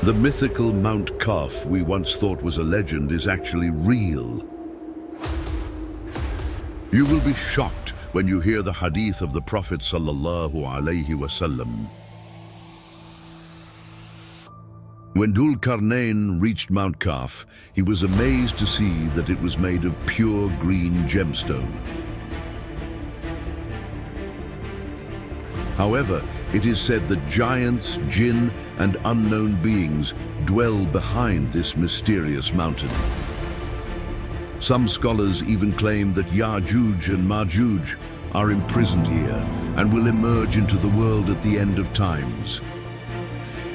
The mythical Mount Kaf we once thought was a legend is actually real. You will be shocked when you hear the Hadith of the Prophet sallallahu alaihi wasallam. When Dhul Qarnayn reached Mount Kaf, he was amazed to see that it was made of pure green gemstone. However, it is said that giants, jinn, and unknown beings dwell behind this mysterious mountain. Some scholars even claim that Yajuj and Majuj are imprisoned here and will emerge into the world at the end of times.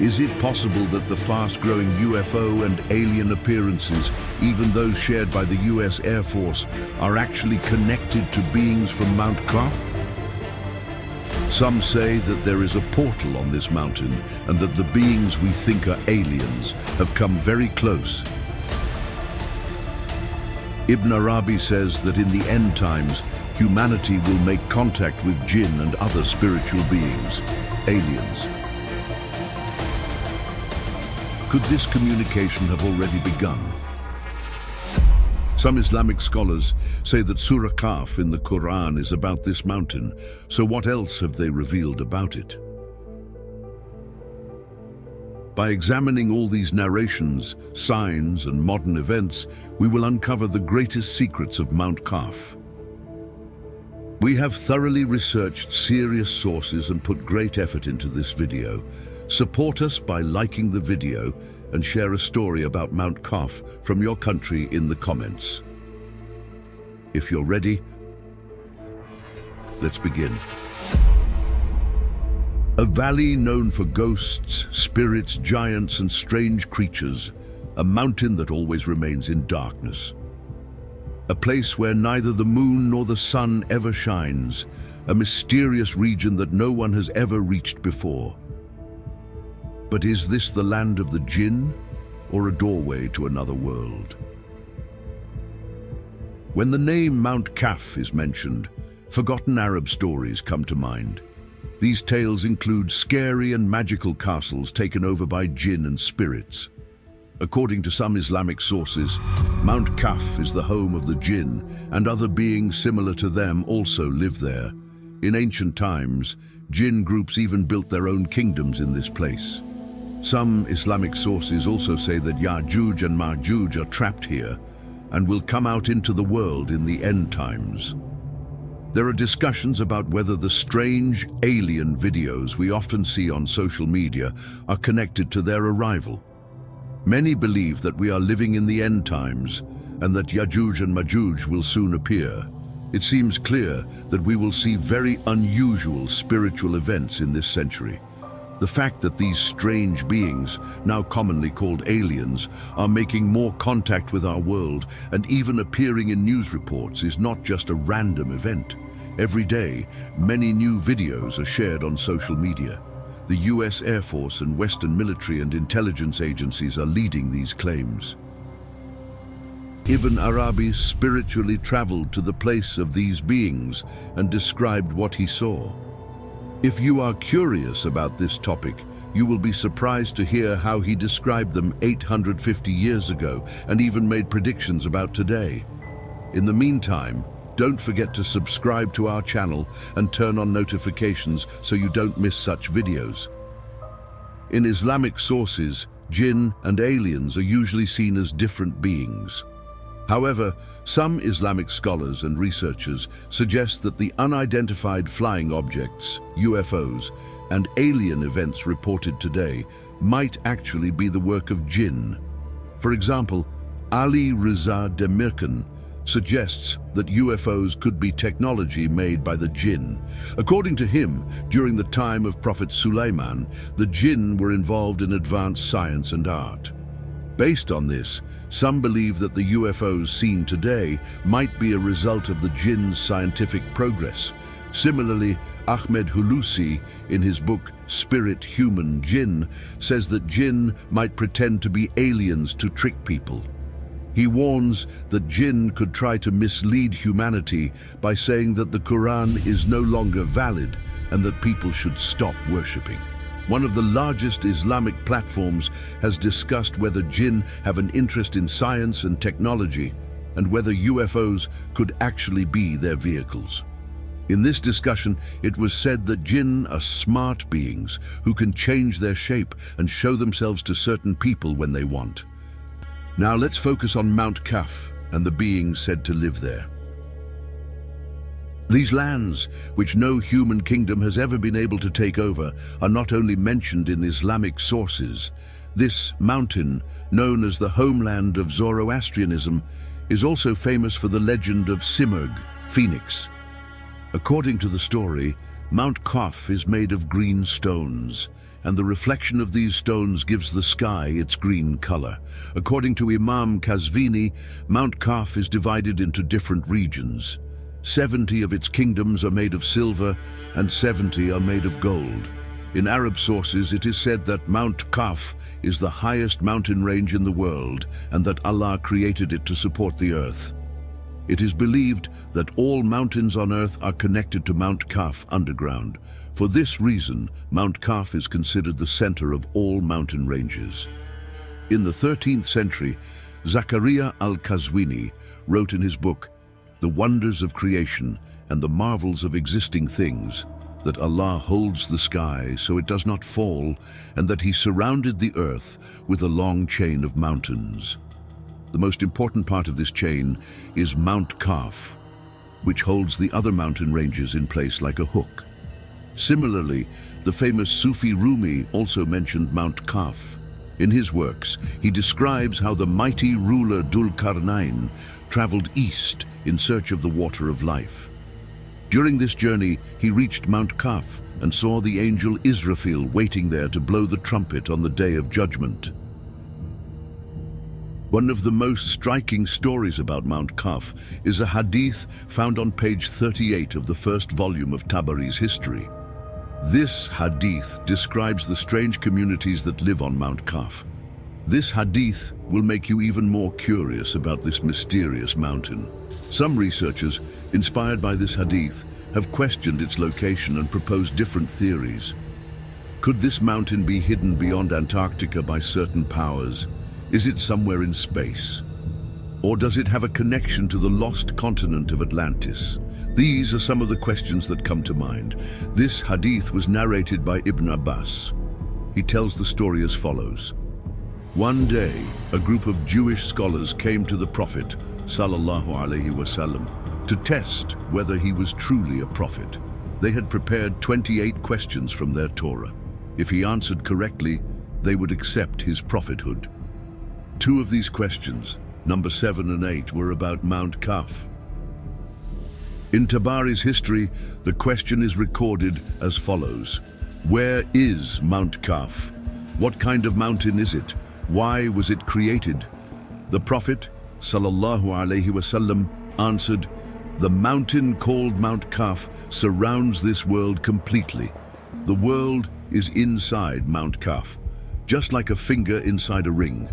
Is it possible that the fast-growing UFO and alien appearances, even those shared by the US Air Force, are actually connected to beings from Mount Kaf? Some say that there is a portal on this mountain and that the beings we think are aliens have come very close. Ibn Arabi says that in the end times, humanity will make contact with jinn and other spiritual beings, aliens. Could this communication have already begun? Some Islamic scholars say that Surah Kaf in the Quran is about this mountain, so what else have they revealed about it? By examining all these narrations, signs, and modern events, we will uncover the greatest secrets of Mount Kaf. We have thoroughly researched serious sources and put great effort into this video. Support us by liking the video and share a story about Mount Kaf from your country in the comments. If you're ready, let's begin. A valley known for ghosts, spirits, giants, and strange creatures, a mountain that always remains in darkness. A place where neither the moon nor the sun ever shines, a mysterious region that no one has ever reached before. But is this the land of the Jinn, or a doorway to another world? When the name Mount Kaf is mentioned, forgotten Arab stories come to mind. These tales include scary and magical castles taken over by jinn and spirits. According to some Islamic sources, Mount Kaf is the home of the jinn, and other beings similar to them also live there. In ancient times, jinn groups even built their own kingdoms in this place. Some Islamic sources also say that Yajuj and Majuj are trapped here and will come out into the world in the end times. There are discussions about whether the strange alien videos we often see on social media are connected to their arrival. Many believe that we are living in the end times and that Yajuj and Majuj will soon appear. It seems clear that we will see very unusual spiritual events in this century. The fact that these strange beings, now commonly called aliens, are making more contact with our world and even appearing in news reports is not just a random event. Every day, many new videos are shared on social media. The US Air Force and Western military and intelligence agencies are leading these claims. Ibn Arabi spiritually traveled to the place of these beings and described what he saw. If you are curious about this topic, you will be surprised to hear how he described them 850 years ago and even made predictions about today. In the meantime, don't forget to subscribe to our channel and turn on notifications so you don't miss such videos. In Islamic sources, jinn and aliens are usually seen as different beings. However, some Islamic scholars and researchers suggest that the unidentified flying objects, UFOs, and alien events reported today might actually be the work of jinn. For example, Ali Reza Demirkan suggests that UFOs could be technology made by the jinn. According to him, during the time of Prophet Sulaiman, the jinn were involved in advanced science and art. Based on this, some believe that the UFOs seen today might be a result of the jinn's scientific progress. Similarly, Ahmed Hulusi, in his book Spirit, Human, Jinn, says that jinn might pretend to be aliens to trick people. He warns that jinn could try to mislead humanity by saying that the Quran is no longer valid and that people should stop worshipping. one of the largest Islamic platforms, has discussed whether jinn have an interest in science and technology, and whether UFOs could actually be their vehicles. In this discussion, it was said that jinn are smart beings who can change their shape and show themselves to certain people when they want. Now let's focus on Mount Kaf and the beings said to live there. These lands, which no human kingdom has ever been able to take over, are not only mentioned in Islamic sources. This mountain, known as the homeland of Zoroastrianism, is also famous for the legend of Simurgh, Phoenix. According to the story, Mount Qaf is made of green stones, and the reflection of these stones gives the sky its green color. According to Imam Qazvini, Mount Qaf is divided into different regions. 70 of its kingdoms are made of silver, and 70 are made of gold. In Arab sources, it is said that Mount Kaf is the highest mountain range in the world, and that Allah created it to support the earth. It is believed that all mountains on earth are connected to Mount Kaf underground. For this reason, Mount Kaf is considered the center of all mountain ranges. In the 13th century, Zakaria al-Qazwini wrote in his book, The Wonders of Creation and the Marvels of Existing Things, that Allah holds the sky so it does not fall, and that He surrounded the earth with a long chain of mountains. The most important part of this chain is Mount Kaf, which holds the other mountain ranges in place like a hook. Similarly, the famous Sufi Rumi also mentioned Mount Kaf. In his works, he describes how the mighty ruler Dhul Qarnayn traveled east in search of the water of life. During this journey, he reached Mount Kaf and saw the angel Israfil waiting there to blow the trumpet on the day of judgment. One of the most striking stories about Mount Kaf is a hadith found on page 38 of the first volume of Tabari's history. This hadith describes the strange communities that live on Mount Kaf. This hadith will make you even more curious about this mysterious mountain. Some researchers, inspired by this hadith, have questioned its location and proposed different theories. Could this mountain be hidden beyond Antarctica by certain powers? Is it somewhere in space? Or does it have a connection to the lost continent of Atlantis? These are some of the questions that come to mind. This hadith was narrated by Ibn Abbas. He tells the story as follows. One day, a group of Jewish scholars came to the Prophet, sallallahu alaihi wasallam, to test whether he was truly a prophet. They had prepared 28 questions from their Torah. If he answered correctly, they would accept his prophethood. Two of these questions, number 7 and 8, were about Mount Kaf. In Tabari's history, the question is recorded as follows. Where is Mount Kaf? What kind of mountain is it? Why was it created? The Prophet, sallallahu alaihi wasallam, answered, The mountain called Mount Kaf surrounds this world completely. The world is inside Mount Kaf, just like a finger inside a ring.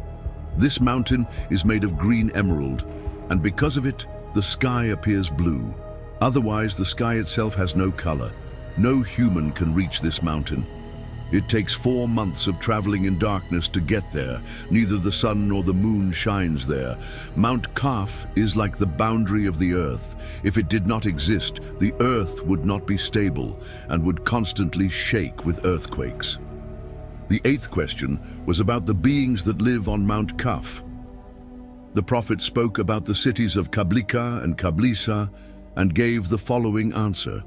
This mountain is made of green emerald, and because of it, the sky appears blue. Otherwise, the sky itself has no color. No human can reach this mountain. It takes 4 months of traveling in darkness to get there. Neither the sun nor the moon shines there. Mount Kaf is like the boundary of the earth. If it did not exist, the earth would not be stable and would constantly shake with earthquakes. The 8th question was about the beings that live on Mount Kaf. The Prophet spoke about the cities of Qablika and Qablisa and gave the following answer.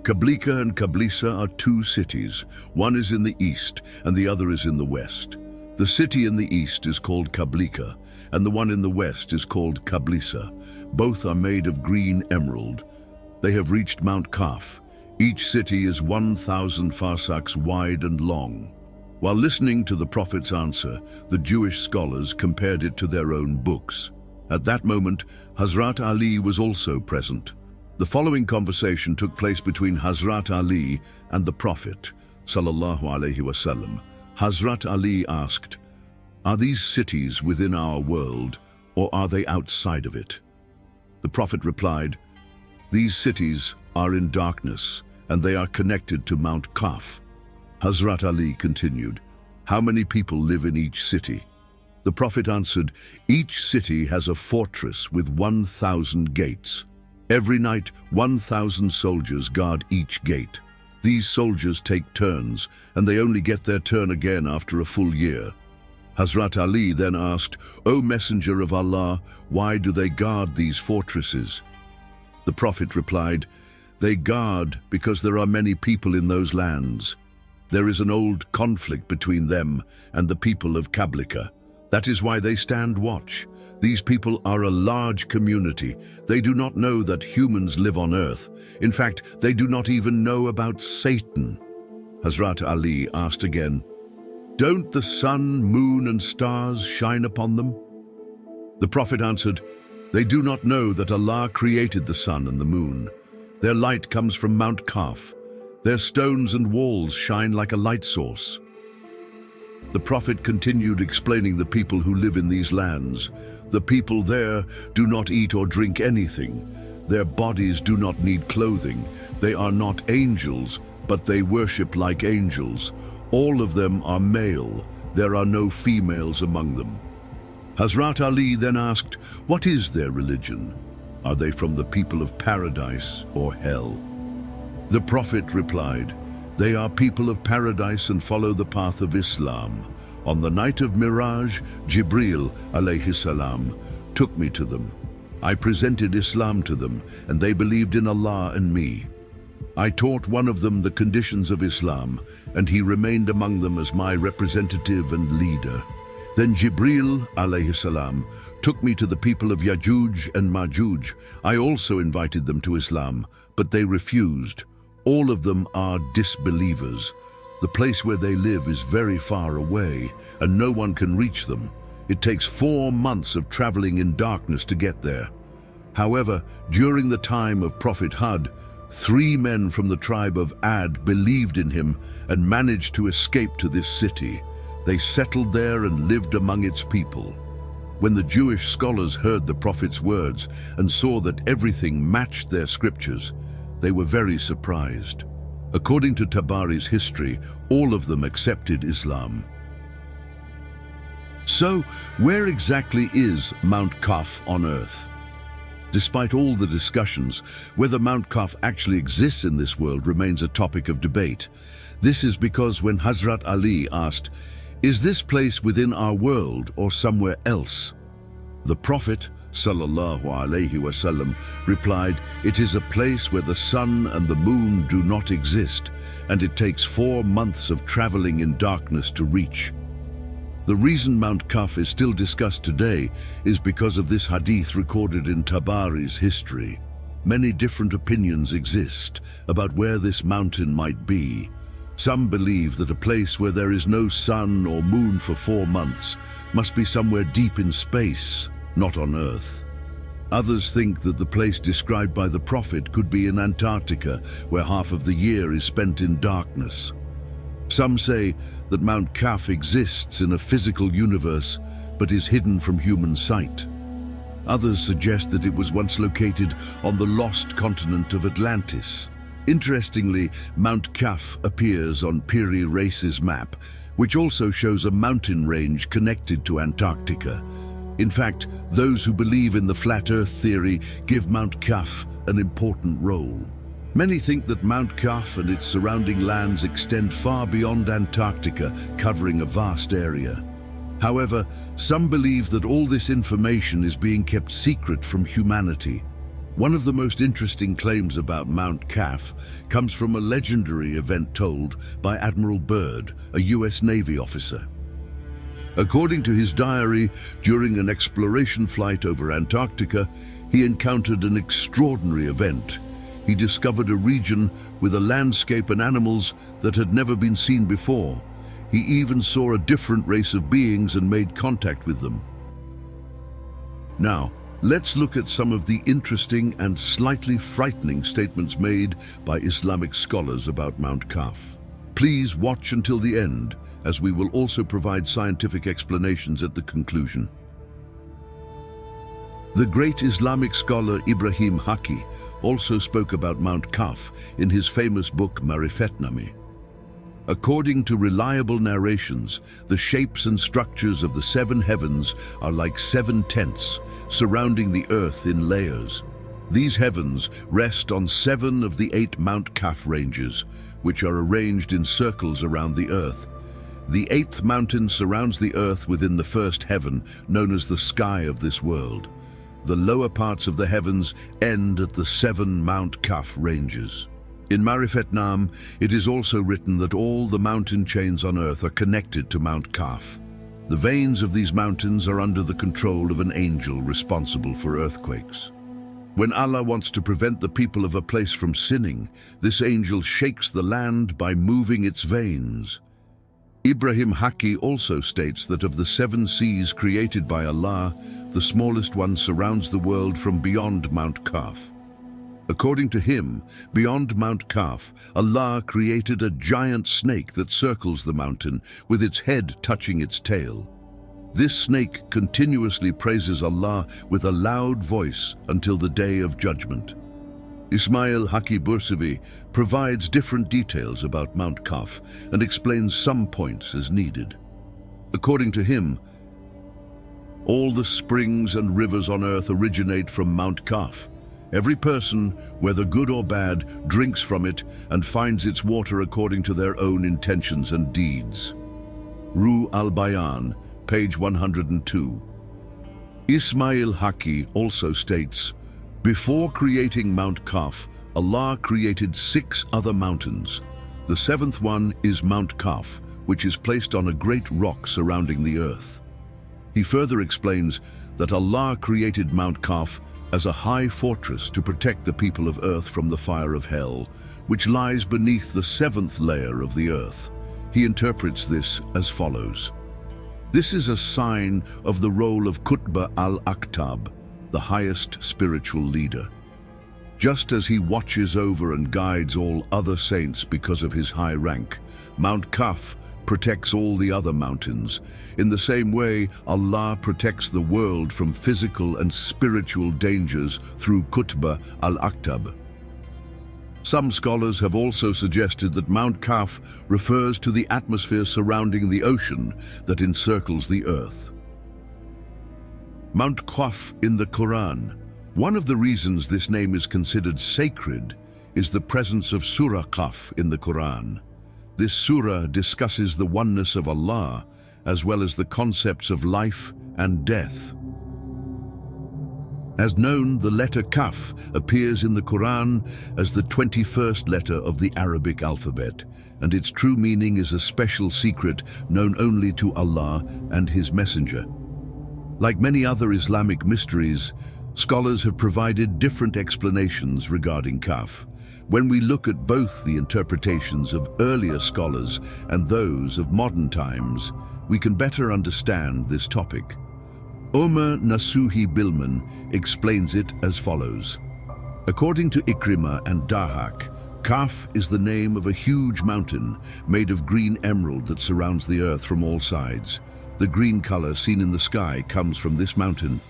Qablika and Qablisa are 2 cities. One is in the east and the other is in the west. The city in the east is called Qablika and the one in the west is called Qablisa. Both are made of green emerald. They have reached Mount Kaf. Each city is 1,000 farsakhs wide and long. While listening to the Prophet's answer, the Jewish scholars compared it to their own books. At that moment, Hazrat Ali was also present. The following conversation took place between Hazrat Ali and the Prophet, sallallahu alaihi wasallam. Hazrat Ali asked, Are these cities within our world, or are they outside of it? The Prophet replied, These cities are in darkness, and they are connected to Mount Kaf. Hazrat Ali continued, "How many people live in each city?" The Prophet answered, "Each city has a fortress with 1,000 gates. Every night, 1,000 soldiers guard each gate. These soldiers take turns, and they only get their turn again after a full year." Hazrat Ali then asked, "O Messenger of Allah, why do they guard these fortresses?" The Prophet replied, "They guard because there are many people in those lands. There is an old conflict between them and the people of Kablika. That is why they stand watch. These people are a large community. They do not know that humans live on earth. In fact, they do not even know about Satan." Hazrat Ali asked again, "Don't the sun, moon, and stars shine upon them?" The Prophet answered, "They do not know that Allah created the sun and the moon. Their light comes from Mount Kaf. Their stones and walls shine like a light source." The Prophet continued explaining the people who live in these lands. The people there do not eat or drink anything. Their bodies do not need clothing. They are not angels, but they worship like angels. All of them are male. There are no females among them. Hazrat Ali then asked, "What is their religion? Are they from the people of paradise or hell?" The Prophet replied, "They are people of paradise and follow the path of Islam. On the night of Miraj, Jibril alayhi salam took me to them. I presented Islam to them, and they believed in Allah and me. I taught one of them the conditions of Islam, and he remained among them as my representative and leader. Then Jibril alayhi salam took me to the people of Yajuj and Majuj. I also invited them to Islam, but they refused. All of them are disbelievers. The place where they live is very far away, and no one can reach them. It takes 4 months of traveling in darkness to get there. However, during the time of Prophet Hud, 3 men from the tribe of Ad believed in him and managed to escape to this city. They settled there and lived among its people. When the Jewish scholars heard the Prophet's words and saw that everything matched their scriptures, they were very surprised. According to Tabari's history, all of them accepted Islam. So, where exactly is Mount Kaf on Earth? Despite all the discussions, whether Mount Kaf actually exists in this world remains a topic of debate. This is because when Hazrat Ali asked, "Is this place within our world or somewhere else?" the Prophet sallallahu alaihi wasallam replied, "It is a place where the sun and the moon do not exist, and it takes 4 months of traveling in darkness to reach." The reason Mount Kaf is still discussed today is because of this hadith recorded in Tabari's history. Many different opinions exist about where this mountain might be. Some believe that a place where there is no sun or moon for 4 months must be somewhere deep in space, not on Earth. Others think that the place described by the Prophet could be in Antarctica, where half of the year is spent in darkness. Some say that Mount Kaf exists in a physical universe, but is hidden from human sight. Others suggest that it was once located on the lost continent of Atlantis. Interestingly, Mount Kaf appears on Piri Reis's map, which also shows a mountain range connected to Antarctica. In fact, those who believe in the flat Earth theory give Mount Kaf an important role. Many think that Mount Kaf and its surrounding lands extend far beyond Antarctica, covering a vast area. However, some believe that all this information is being kept secret from humanity. One of the most interesting claims about Mount Kaf comes from a legendary event told by Admiral Byrd, a US Navy officer. According to his diary, during an exploration flight over Antarctica, he encountered an extraordinary event. He discovered a region with a landscape and animals that had never been seen before. He even saw a different race of beings and made contact with them. Now, let's look at some of the interesting and slightly frightening statements made by Islamic scholars about Mount Kaf. Please watch until the end, as we will also provide scientific explanations at the conclusion. The great Islamic scholar Ibrahim Haki also spoke about Mount Kaf in his famous book Marifetname. According to reliable narrations, the shapes and structures of the seven heavens are like seven tents, surrounding the earth in layers. These heavens rest on 7 of the 8 Mount Kaf ranges, which are arranged in circles around the earth. The 8th mountain surrounds the earth within the first heaven, known as the sky of this world. The lower parts of the heavens end at the 7 Mount Kaf ranges. In Marifetnam, it is also written that all the mountain chains on earth are connected to Mount Kaf. The veins of these mountains are under the control of an angel responsible for earthquakes. When Allah wants to prevent the people of a place from sinning, this angel shakes the land by moving its veins. Ibrahim Haki also states that of the 7 seas created by Allah, the smallest one surrounds the world from beyond Mount Kaf. According to him, beyond Mount Kaf, Allah created a giant snake that circles the mountain, with its head touching its tail. This snake continuously praises Allah with a loud voice until the day of judgment. Ismail Haki Bursavi provides different details about Mount Kaf and explains some points as needed. According to him, all the springs and rivers on earth originate from Mount Kaf. Every person, whether good or bad, drinks from it and finds its water according to their own intentions and deeds. Ruh al-Bayan, page 102. Ismail Haki also states, before creating Mount Kaf, Allah created 6 other mountains. The 7th one is Mount Kaf, which is placed on a great rock surrounding the earth. He further explains that Allah created Mount Kaf as a high fortress to protect the people of earth from the fire of hell, which lies beneath the 7th layer of the earth. He interprets this as follows. This is a sign of the role of Qutb al-Aqtab, the highest spiritual leader. Just as he watches over and guides all other saints because of his high rank, Mount Kaf protects all the other mountains. In the same way, Allah protects the world from physical and spiritual dangers through Qutb al-Aqtab. Some scholars have also suggested that Mount Kaf refers to the atmosphere surrounding the ocean that encircles the earth. Mount Qaf in the Quran. One of the reasons this name is considered sacred is the presence of Surah Qaf in the Quran. This surah discusses the oneness of Allah as well as the concepts of life and death. As known, the letter Kaf appears in the Quran as the 21st letter of the Arabic alphabet, and its true meaning is a special secret known only to Allah and His Messenger. Like many other Islamic mysteries, scholars have provided different explanations regarding Kaf. When we look at both the interpretations of earlier scholars and those of modern times, we can better understand this topic. Omar Nasuhi Bilman explains it as follows. According to Ikrimah and Dahak, Kaf is the name of a huge mountain made of green emerald that surrounds the earth from all sides. The green color seen in the sky comes from this mountain.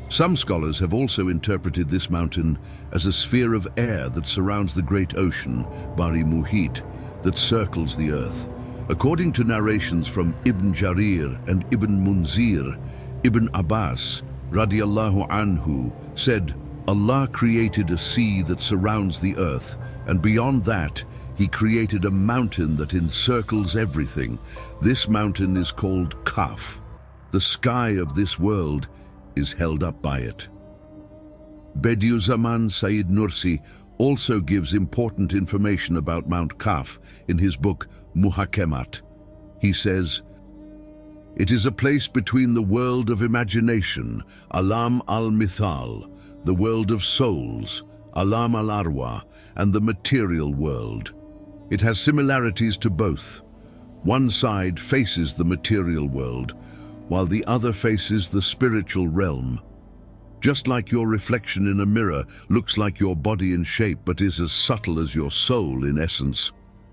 Some scholars have also interpreted this mountain as a sphere of air that surrounds the great ocean, Bari Muhit, that circles the earth. According to narrations from Ibn Jarir and Ibn Munzir, Ibn Abbas, radiallahu anhu, said, Allah created a sea that surrounds the earth, and beyond that, He created a mountain that encircles everything. This mountain is called Kaf. The sky of this world is held up by it. Bediüzzaman Said Nursi also gives important information about Mount Kaf in his book Muhakemat. He says, it is a place between the world of imagination, Alam al-Mithal, the world of souls, Alam al-Arwa, and the material world. It has similarities to both. One side faces the material world, while the other faces the spiritual realm. Just like your reflection in a mirror looks like your body in shape but is as subtle as your soul in essence,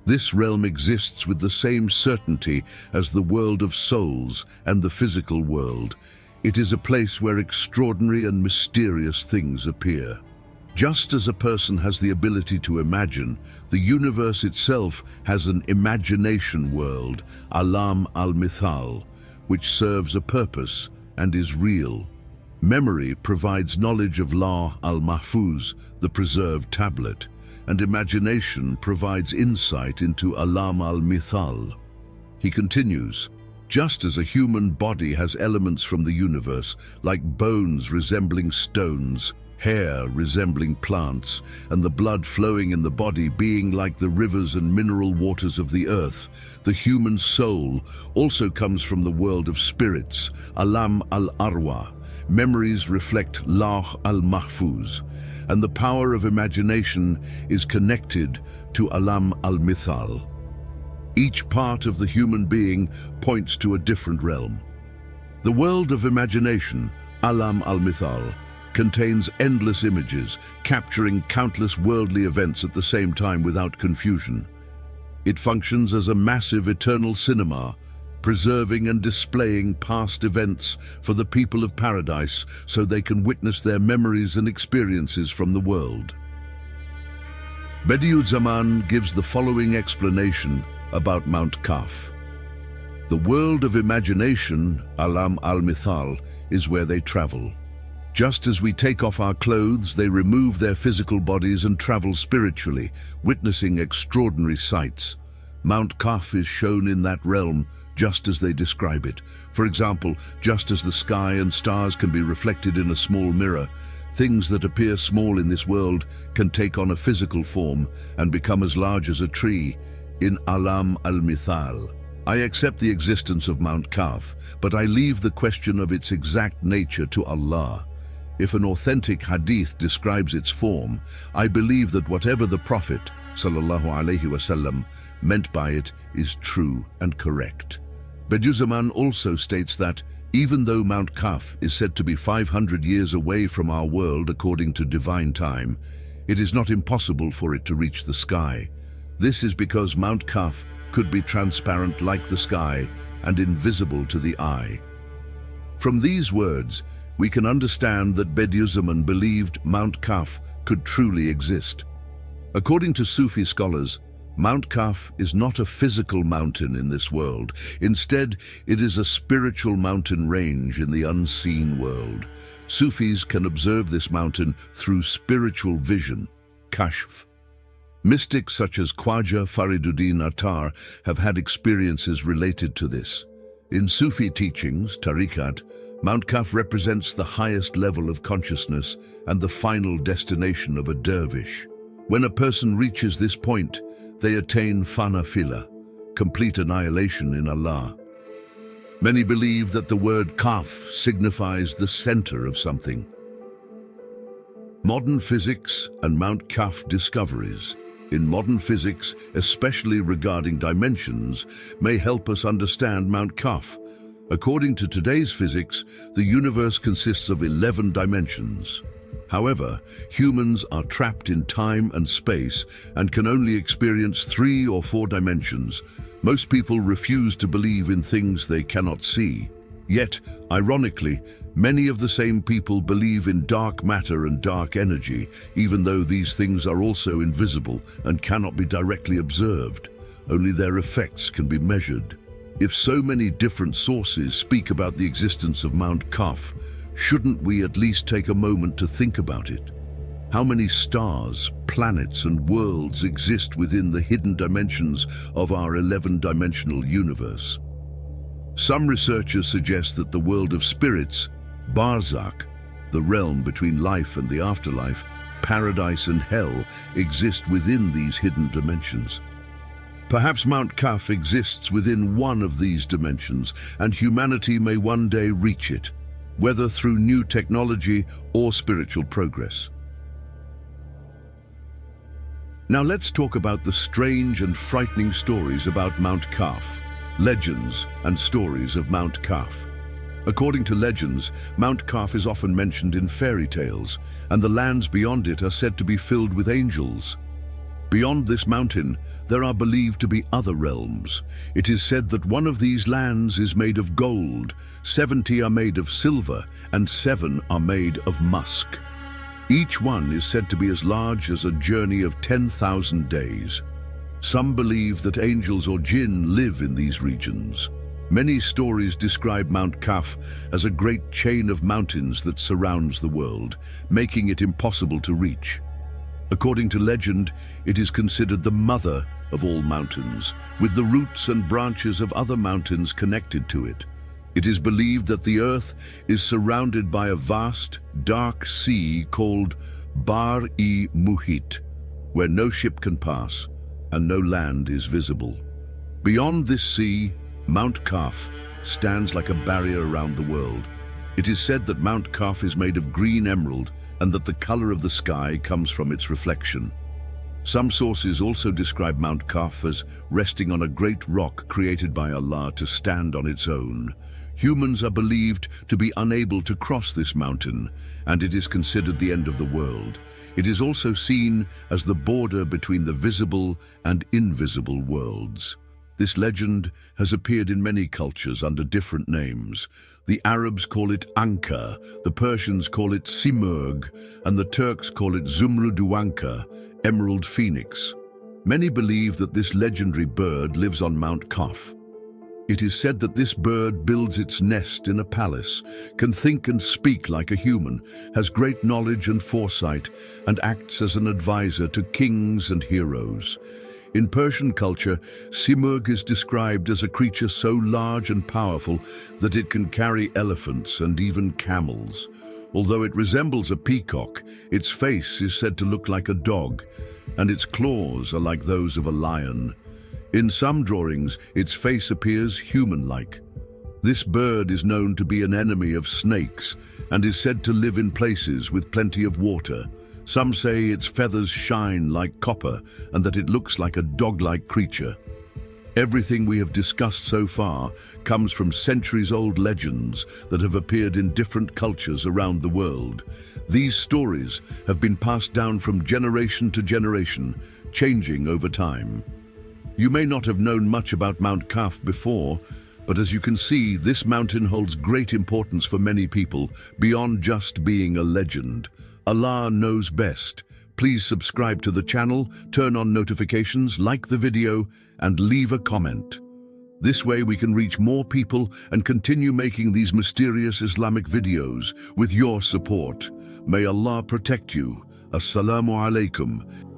this realm exists with the same certainty as the world of souls and the physical world. It is a place where extraordinary and mysterious things appear. Just as a person has the ability to imagine, the universe itself has an imagination world, Alam al-Mithal, which serves a purpose and is real. Memory provides knowledge of Lawh al-Mahfuz, the preserved tablet, and imagination provides insight into Alam al-Mithal. He continues, just as a human body has elements from the universe, like bones resembling stones, hair resembling plants, and the blood flowing in the body being like the rivers and mineral waters of the earth, the human soul also comes from the world of spirits, Alam al-Arwah. Memories reflect Lawh al-Mahfuz, and the power of imagination is connected to Alam al-Mithal. Each part of the human being points to a different realm. The world of imagination, Alam al-Mithal, contains endless images, capturing countless worldly events at the same time without confusion. It functions as a massive eternal cinema, preserving and displaying past events for the people of paradise so they can witness their memories and experiences from the world. Bediüzzaman gives the following explanation about Mount Kaf. The world of imagination, Alam al-Mithal, is where they travel. Just as we take off our clothes, they remove their physical bodies and travel spiritually, witnessing extraordinary sights. Mount Kaf is shown in that realm, just as they describe it. For example, just as the sky and stars can be reflected in a small mirror, things that appear small in this world can take on a physical form and become as large as a tree in Alam al-Mithal. I accept the existence of Mount Kaf, but I leave the question of its exact nature to Allah. If an authentic hadith describes its form, I believe that whatever the Prophet ﷺ meant by it is true and correct. Bediüzzaman also states that, even though Mount Kaf is said to be 500 years away from our world according to divine time, it is not impossible for it to reach the sky. This is because Mount Kaf could be transparent like the sky and invisible to the eye. From these words, we can understand that Bediüzzaman believed Mount Kaf could truly exist. According to Sufi scholars, Mount Kaf is not a physical mountain in this world. Instead, it is a spiritual mountain range in the unseen world. Sufis can observe this mountain through spiritual vision, kashf. Mystics such as Khwaja Fariduddin Attar have had experiences related to this. In Sufi teachings, tariqat, Mount Kaf represents the highest level of consciousness and the final destination of a dervish. When a person reaches this point, they attain fana fila, complete annihilation in Allah. Many believe that the word Kaf signifies the center of something. Modern physics and Mount Kaf discoveries in modern physics, especially regarding dimensions, may help us understand Mount Kaf. According to today's physics, the universe consists of 11 dimensions. However, humans are trapped in time and space and can only experience 3 or 4 dimensions. Most people refuse to believe in things they cannot see. Yet, ironically, many of the same people believe in dark matter and dark energy, even though these things are also invisible and cannot be directly observed. Only their effects can be measured. If so many different sources speak about the existence of Mount Kaf, shouldn't we at least take a moment to think about it? How many stars, planets, and worlds exist within the hidden dimensions of our 11-dimensional universe? Some researchers suggest that the world of spirits, Barzakh, the realm between life and the afterlife, paradise and hell, exist within these hidden dimensions. Perhaps Mount Kaf exists within one of these dimensions, and humanity may one day reach it, whether through new technology or spiritual progress. Now let's talk about the strange and frightening stories about Mount Kaf, legends and stories of Mount Kaf. According to legends, Mount Kaf is often mentioned in fairy tales, and the lands beyond it are said to be filled with angels. Beyond this mountain, there are believed to be other realms. It is said that one of these lands is made of gold, 70 are made of silver, and 7 are made of musk. Each one is said to be as large as a journey of 10,000 days. Some believe that angels or jinn live in these regions. Many stories describe Mount Kaf as a great chain of mountains that surrounds the world, making it impossible to reach. According to legend, it is considered the mother of all mountains, with the roots and branches of other mountains connected to it. It is believed that the earth is surrounded by a vast, dark sea called Bar-e-Muhit, where no ship can pass and no land is visible. Beyond this sea, Mount Kaf stands like a barrier around the world. It is said that Mount Kaf is made of green emerald and that the color of the sky comes from its reflection. Some sources also describe Mount Kaf as resting on a great rock created by Allah to stand on its own. Humans are believed to be unable to cross this mountain, and it is considered the end of the world. It is also seen as the border between the visible and invisible worlds. This legend has appeared in many cultures under different names. The Arabs call it Anka, the Persians call it Simurg, and the Turks call it Zumruduanka, Emerald Phoenix. Many believe that this legendary bird lives on Mount Kaf. It is said that this bird builds its nest in a palace, can think and speak like a human, has great knowledge and foresight, and acts as an advisor to kings and heroes. In Persian culture, Simurg is described as a creature so large and powerful that it can carry elephants and even camels. Although it resembles a peacock, its face is said to look like a dog, and its claws are like those of a lion. In some drawings, its face appears human-like. This bird is known to be an enemy of snakes and is said to live in places with plenty of water. Some say its feathers shine like copper and that it looks like a dog-like creature. Everything we have discussed so far comes from centuries-old legends that have appeared in different cultures around the world. These stories have been passed down from generation to generation, changing over time. You may not have known much about Mount Kaf before, but as you can see, this mountain holds great importance for many people, beyond just being a legend. Allah knows best. Please subscribe to the channel, turn on notifications, like the video, and leave a comment. This way we can reach more people and continue making these mysterious Islamic videos with your support. May Allah protect you. Assalamu alaikum.